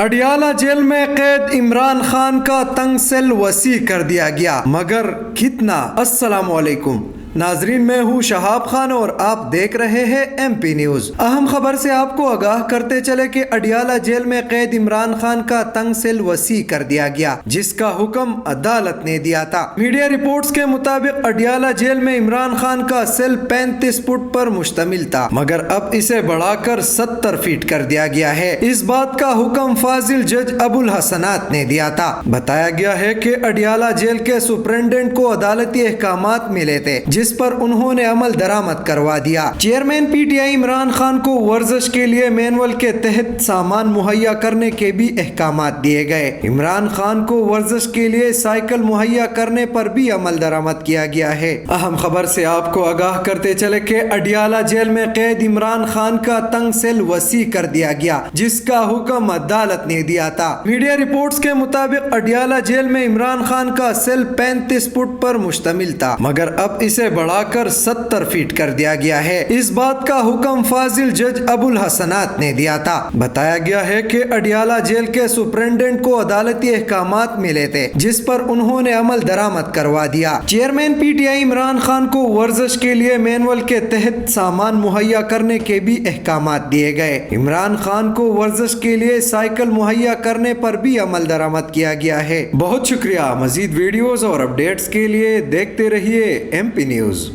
Adiala jail میں قید عمران خان کا تنگ سیل وسیع کر دیا گیا، مگر کتنا؟ السلام علیکم ناظرین، میں ہوں شہاب خان اور آپ دیکھ رہے ہیں ایم پی نیوز۔ اہم خبر سے آپ کو آگاہ کرتے چلے کہ اڈیالہ جیل میں قید عمران خان کا تنگ سیل وسیع کر دیا گیا، جس کا حکم عدالت نے دیا تھا۔ میڈیا رپورٹس کے مطابق اڈیالہ جیل میں عمران خان کا سیل 35 فٹ پر مشتمل تھا، مگر اب اسے بڑھا کر 70 فٹ کر دیا گیا ہے۔ اس بات کا حکم فاضل جج ابو الحسنات نے دیا تھا۔ بتایا گیا ہے کہ اڈیالہ جیل کے سپرنٹنڈنٹ کو عدالتی احکامات ملے تھے، جس پر انہوں نے عمل درآمد کروا دیا۔ Chairman P T I Imran Khan کو ورزش کے لیے مینول کے تحت سامان مہیا کرنے کے بھی احکامات دیے گئے۔ عمران خان کو ورزش کے لیے سائیکل مہیا کرنے پر بھی عمل درآمد کیا گیا ہے۔ اہم خبر سے آپ کو آگاہ کرتے چلے کہ اڈیالہ جیل میں قید عمران خان کا تنگ سیل وسیع کر دیا گیا، جس کا حکم عدالت نے دیا تھا۔ میڈیا رپورٹس کے مطابق اڈیالہ جیل میں عمران خان کا سیل 35 فٹ پر مشتمل تھا، مگر اب اسے بڑھا کر 70 فٹ کر دیا گیا ہے۔ اس بات کا حکم فاضل جج ابو الحسنات نے دیا تھا۔ بتایا گیا ہے کہ اڈیالہ جیل کے سپرنٹنڈنٹ کو عدالتی احکامات ملے تھے، جس پر انہوں نے عمل درآمد کروا دیا۔ Chairman P T I Imran Khan کو ورزش کے لیے مینول کے تحت سامان مہیا کرنے کے بھی احکامات دیے گئے۔ عمران خان کو ورزش کے لیے سائیکل مہیا کرنے پر بھی عمل درآمد کیا گیا ہے۔ بہت شکریہ۔ مزید ویڈیوز اور اپڈیٹس کے لیے دیکھتے رہیے M P News.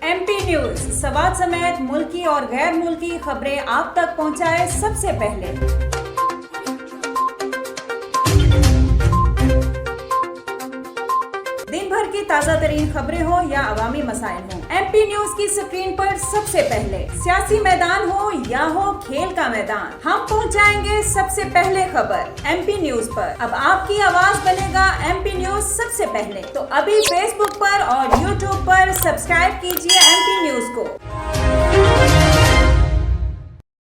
M P News Swat سمیت ملکی اور غیر ملکی خبریں آپ تک پہنچائے سب سے پہلے۔ دن بھر کی تازہ ترین خبریں ہوں یا عوامی مسائل ہوں، ایم پی نیوز کی سکرین پر سب سے پہلے۔ سیاسی میدان ہو یا ہو کھیل کا میدان، ہم پہنچائیں گے سب سے پہلے خبر ایم پی نیوز پر۔ اب آپ کی آواز بنے گا ایم پی نیوز سب سے پہلے، تو ابھی فیس بک پر اور یوٹیوب پر سبسکرائب کیجیے ایم پی